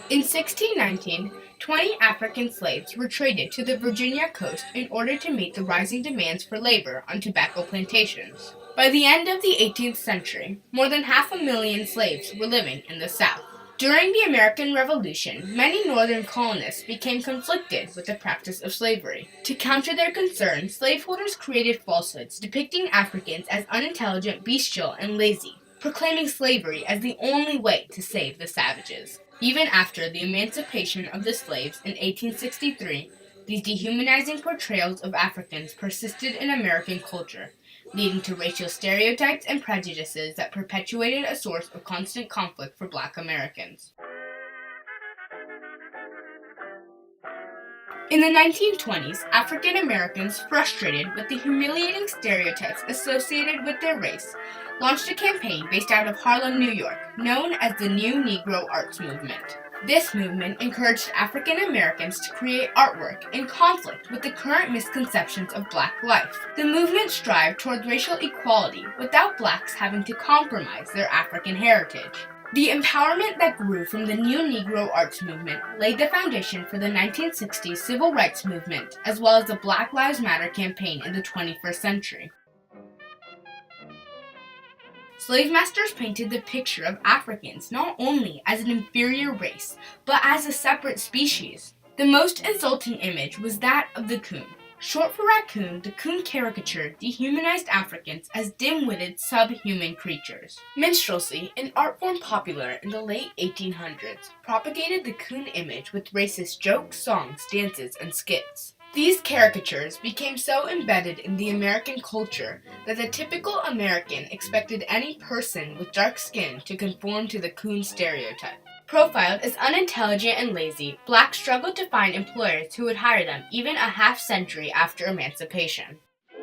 In 1619, 20 African slaves were traded to the Virginia coast in order to meet the rising demands for labor on tobacco plantations. By the end of the 18th century, more than 500,000 slaves were living in the South. During the American Revolution, many Northern colonists became conflicted with the practice of slavery. To counter their concerns, slaveholders created falsehoods depicting Africans as unintelligent, bestial, and lazy, proclaiming slavery as the only way to save the savages. Even after the emancipation of the slaves in 1863, these dehumanizing portrayals of Africans persisted in American culture, leading to racial stereotypes and prejudices that perpetuated a source of constant conflict for Black Americans. In the 1920s, African Americans, frustrated with the humiliating stereotypes associated with their race, launched a campaign based out of Harlem, New York, known as the New Negro Arts Movement. This movement encouraged African Americans to create artwork in conflict with the current misconceptions of Black life. The movement strived towards racial equality without Blacks having to compromise their African heritage. The empowerment that grew from the New Negro Arts Movement laid the foundation for the 1960s Civil Rights Movement, as well as the Black Lives Matter campaign in the 21st century. Slave masters painted the picture of Africans not only as an inferior race, but as a separate species. The most insulting image was that of the coon. Short for raccoon, the coon caricature dehumanized Africans as dim-witted, subhuman creatures. Minstrelsy, an art form popular in the late 1800s, propagated the coon image with racist jokes, songs, dances, and skits. These caricatures became so embedded in the American culture that the typical American expected any person with dark skin to conform to the coon stereotype. Profiled as unintelligent and lazy, Blacks struggled to find employers who would hire them even a half-century after emancipation.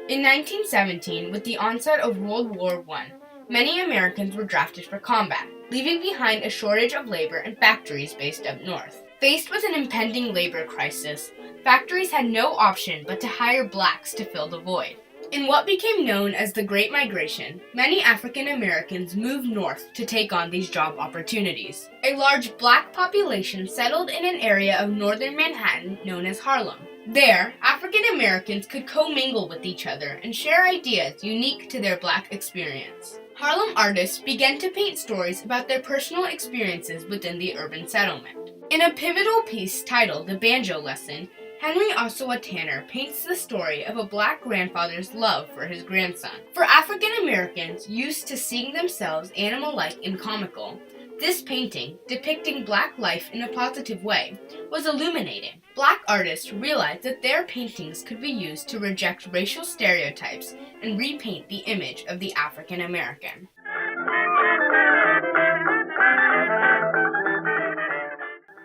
In 1917, with the onset of World War I, many Americans were drafted for combat, leaving behind a shortage of labor in factories based up north. Faced with an impending labor crisis, factories had no option but to hire Blacks to fill the void. In what became known as the Great Migration, many African Americans moved north to take on these job opportunities. A large Black population settled in an area of northern Manhattan known as Harlem. There, African Americans could commingle with each other and share ideas unique to their Black experience. Harlem artists began to paint stories about their personal experiences within the urban settlement. In a pivotal piece titled The Banjo Lesson, Henry Ossawa Tanner paints the story of a Black grandfather's love for his grandson. For African Americans used to seeing themselves animal-like and comical, this painting, depicting Black life in a positive way, was illuminating. Black artists realized that their paintings could be used to reject racial stereotypes and repaint the image of the African American.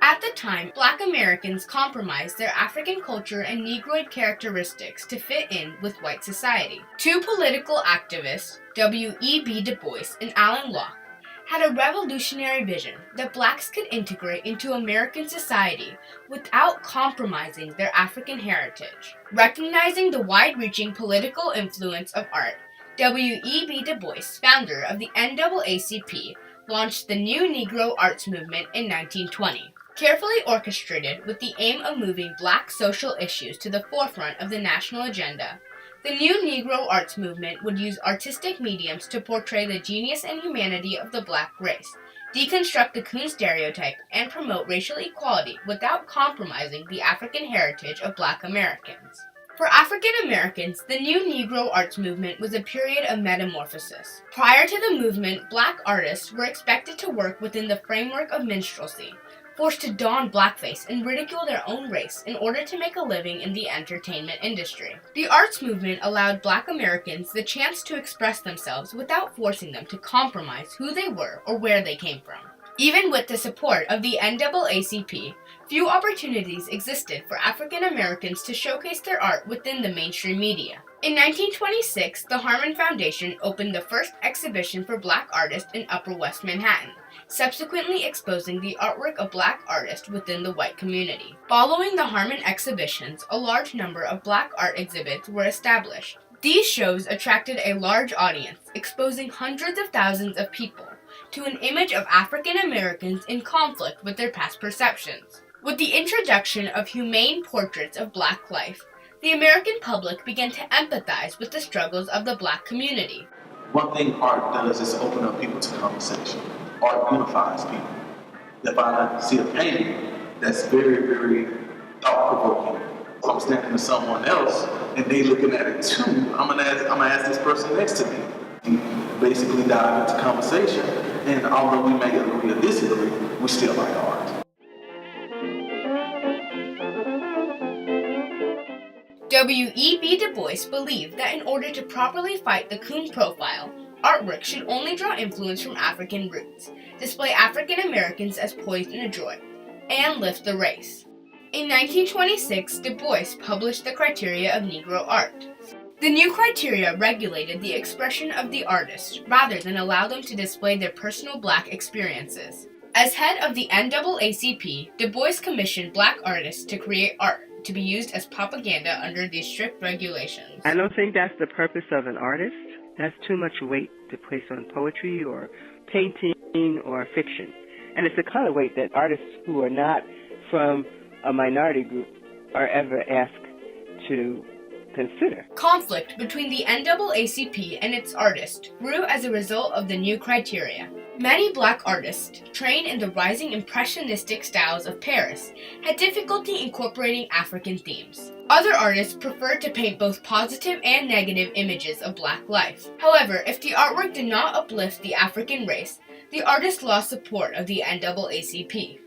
At the time, Black Americans compromised their African culture and Negroid characteristics to fit in with white society. Two political activists, W.E.B. Du Bois and Alain Locke, had a revolutionary vision that Blacks could integrate into American society without compromising their African heritage. Recognizing the wide-reaching political influence of art, W.E.B. Du Bois, founder of the NAACP, launched the New Negro Arts Movement in 1920. Carefully orchestrated with the aim of moving Black social issues to the forefront of the national agenda, the New Negro Arts Movement would use artistic mediums to portray the genius and humanity of the Black race, deconstruct the coon stereotype, and promote racial equality without compromising the African heritage of Black Americans. For African Americans, the New Negro Arts Movement was a period of metamorphosis. Prior to the movement, Black artists were expected to work within the framework of minstrelsy, forced to don blackface and ridicule their own race in order to make a living in the entertainment industry. The arts movement allowed Black Americans the chance to express themselves without forcing them to compromise who they were or where they came from. Even with the support of the NAACP, few opportunities existed for African Americans to showcase their art within the mainstream media. In 1926, the Harmon Foundation opened the first exhibition for Black artists in Upper West Manhattan, subsequently exposing the artwork of Black artists within the white community. Following the Harmon exhibitions, a large number of Black art exhibits were established. These shows attracted a large audience, exposing hundreds of thousands of people, to an image of African Americans in conflict with their past perceptions. With the introduction of humane portraits of Black life, the American public began to empathize with the struggles of the Black community. One thing art does is open up people to conversation. Art unifies people. If I see a painting that's very, very thought-provoking, if I'm standing with someone else and they looking at it too, I'm gonna ask this person next to me. We basically dive into conversation, and although we may agree or disagree, we still like art. W.E.B. Du Bois believed that in order to properly fight the coon profile, artwork should only draw influence from African roots, display African Americans as poised and adroit, and lift the race. In 1926, Du Bois published the criteria of Negro art. The new criteria regulated the expression of the artist rather than allow them to display their personal Black experiences. As head of the NAACP, Du Bois commissioned Black artists to create art to be used as propaganda under these strict regulations. I don't think that's the purpose of an artist. That's too much weight to place on poetry or painting or fiction. And it's the kind of weight that artists who are not from a minority group are ever asked to consider. Conflict between the NAACP and its artists grew as a result of the new criteria. Many Black artists, trained in the rising impressionistic styles of Paris, had difficulty incorporating African themes. Other artists preferred to paint both positive and negative images of Black life. However, if the artwork did not uplift the African race, the artist lost support of the NAACP.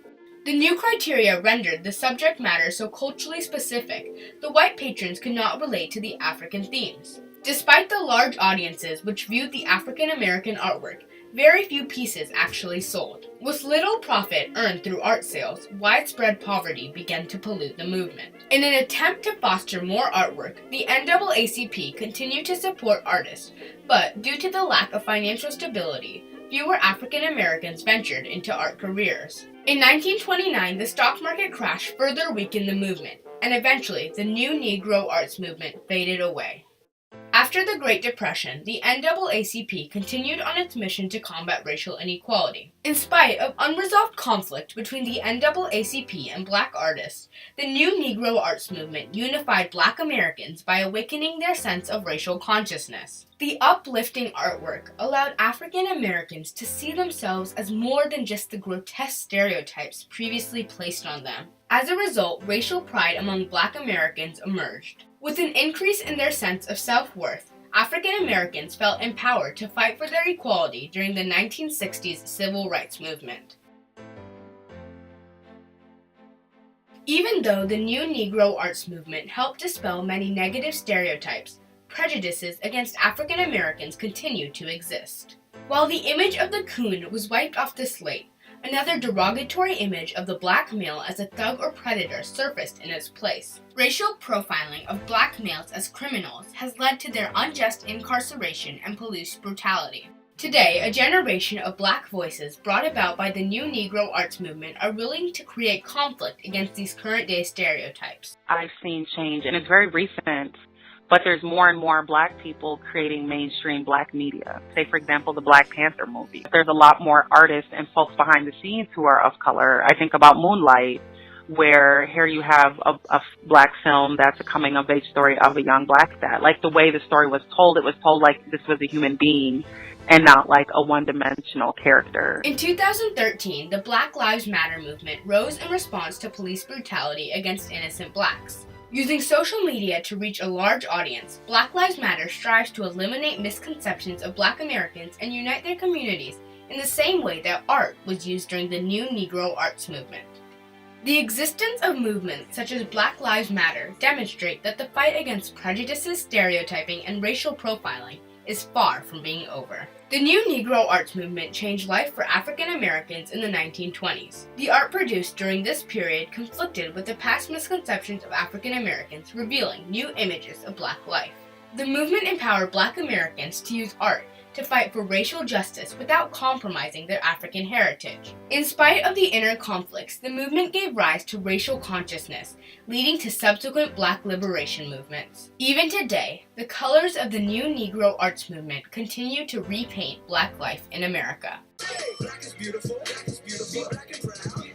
The new criteria rendered the subject matter so culturally specific, the white patrons could not relate to the African themes. Despite the large audiences which viewed the African American artwork, very few pieces actually sold. With little profit earned through art sales, widespread poverty began to pollute the movement. In an attempt to foster more artwork, the NAACP continued to support artists, but due to the lack of financial stability, fewer African Americans ventured into art careers. In 1929, the stock market crash further weakened the movement, and eventually the new Negro Arts Movement faded away. After the Great Depression, the NAACP continued on its mission to combat racial inequality. In spite of unresolved conflict between the NAACP and Black artists, the new Negro Arts Movement unified Black Americans by awakening their sense of racial consciousness. The uplifting artwork allowed African Americans to see themselves as more than just the grotesque stereotypes previously placed on them. As a result, racial pride among Black Americans emerged. With an increase in their sense of self-worth, African Americans felt empowered to fight for their equality during the 1960s civil rights movement. Even though the new Negro Arts Movement helped dispel many negative stereotypes, prejudices against African Americans continued to exist. While the image of the coon was wiped off the slate, another derogatory image of the Black male as a thug or predator surfaced in its place. Racial profiling of Black males as criminals has led to their unjust incarceration and police brutality. Today, a generation of Black voices brought about by the new Negro Arts Movement are willing to create conflict against these current-day stereotypes. I've seen change, and it's very recent. But there's more and more Black people creating mainstream Black media. Say, for example, the Black Panther movie. There's a lot more artists and folks behind the scenes who are of color. I think about Moonlight, where here you have a Black film that's a coming-of-age story of a young Black dad. Like the way the story was told, it was told like this was a human being and not like a one-dimensional character. In 2013, the Black Lives Matter movement rose in response to police brutality against innocent Blacks. Using social media to reach a large audience, Black Lives Matter strives to eliminate misconceptions of Black Americans and unite their communities in the same way that art was used during the new Negro Arts Movement. The existence of movements such as Black Lives Matter demonstrate that the fight against prejudices, stereotyping, and racial profiling is far from being over. The new Negro Arts Movement changed life for African Americans in the 1920s. The art produced during this period conflicted with the past misconceptions of African Americans, revealing new images of Black life. The movement empowered Black Americans to use art to fight for racial justice without compromising their African heritage. In spite of the inner conflicts, the movement gave rise to racial consciousness, leading to subsequent Black liberation movements. Even today, the colors of the new Negro Arts Movement continue to repaint Black life in America. Black is beautiful, black is beautiful, black and proud.